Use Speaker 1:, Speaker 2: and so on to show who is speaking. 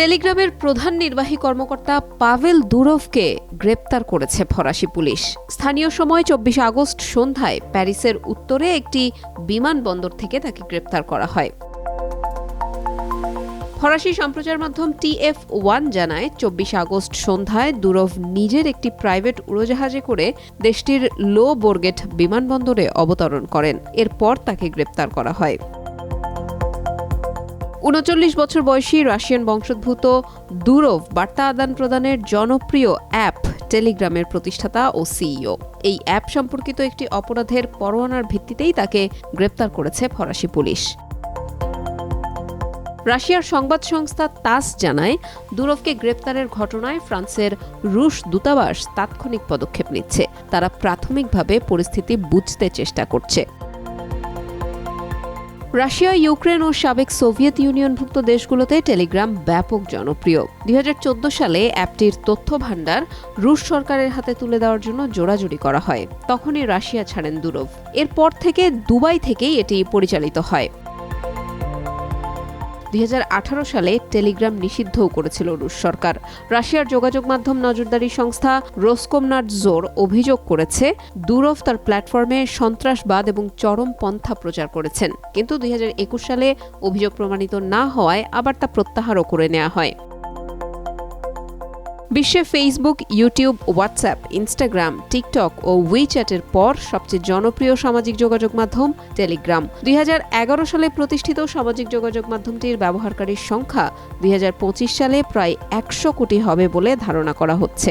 Speaker 1: টেলিগ্রামের প্রধান নির্বাহী কর্মকর্তা পাভেল দুরভকে গ্রেপ্তার করেছে ফরাসি পুলিশ। স্থানীয় সময় ২৪ আগস্ট সন্ধ্যায় প্যারিসের উত্তরে একটি বিমানবন্দর থেকে তাকে গ্রেপ্তার করা হয়। ফরাসি সম্প্রচার মাধ্যম TF1 জানায় ২৪ আগস্ট সন্ধ্যায় দুরভ নিজের একটি প্রাইভেট উড়োজাহাজে করে দেশটির লো বোর্গেট বিমানবন্দরে অবতরণ করেন। এরপর তাকে গ্রেপ্তার করা হয়। ৩৯ বছর বয়সী রাশিয়ান বংশোদ্ভূত দুরভ বার্তা আদান প্রদানের জনপ্রিয় অ্যাপ টেলিগ্রামের প্রতিষ্ঠাতা ও সিইও। এই অ্যাপ সম্পর্কিত একটি অপরাধের পরোয়ানার ভিত্তিতেই তাকে গ্রেপ্তার করেছে ফরাসি পুলিশ। রাশিয়ার সংবাদ সংস্থা তাস জানায়, দুরভকে গ্রেপ্তারের ঘটনায় ফ্রান্সের রুশ দূতাবাস তাৎক্ষণিক পদক্ষেপ নিচ্ছে। তারা প্রাথমিকভাবে পরিস্থিতি বুঝতে চেষ্টা করছে। রাশিয়া, ইউক্রেন ও সাবেক সোভিয়েত ইউনিয়নভুক্ত দেশগুলোতে টেলিগ্রাম ব্যাপক জনপ্রিয়। ২০১৪ সালে অ্যাপটির তথ্য ভাণ্ডার রুশ সরকারের হাতে তুলে দেওয়ার জন্য জোড়াজুড়ি করা হয়। তখনই রাশিয়া ছাড়েন দুরভ। এরপর থেকে দুবাই থেকেই এটি পরিচালিত হয়। ২০১৮ সালে টেলিগ্রাম নিষিদ্ধও করেছিল রুশ সরকার। রাশিয়ার যোগাযোগ মাধ্যম নজরদারি সংস্থা রোসকোমনাডজোর অভিযোগ করেছে, দুরভ তার প্ল্যাটফর্মে সন্ত্রাসবাদ এবং চরমপন্থা প্রচার করেছেন। কিন্তু ২০২১ সালে অভিযোগ প্রমাণিত না হওয়ায় আবার তা প্রত্যাহারও করে নেওয়া হয়। বিশ্বে Facebook, YouTube, WhatsApp, Instagram, TikTok ও উইচ্যাটের পর সবচেয়ে জনপ্রিয় সামাজিক যোগাযোগ মাধ্যম টেলিগ্রাম। ২০১১ সালে প্রতিষ্ঠিত সামাজিক যোগাযোগ মাধ্যমটির ব্যবহারকারীর সংখ্যা ২০২৫ সালে প্রায় ১০০ কোটি হবে বলে ধারণা করা হচ্ছে।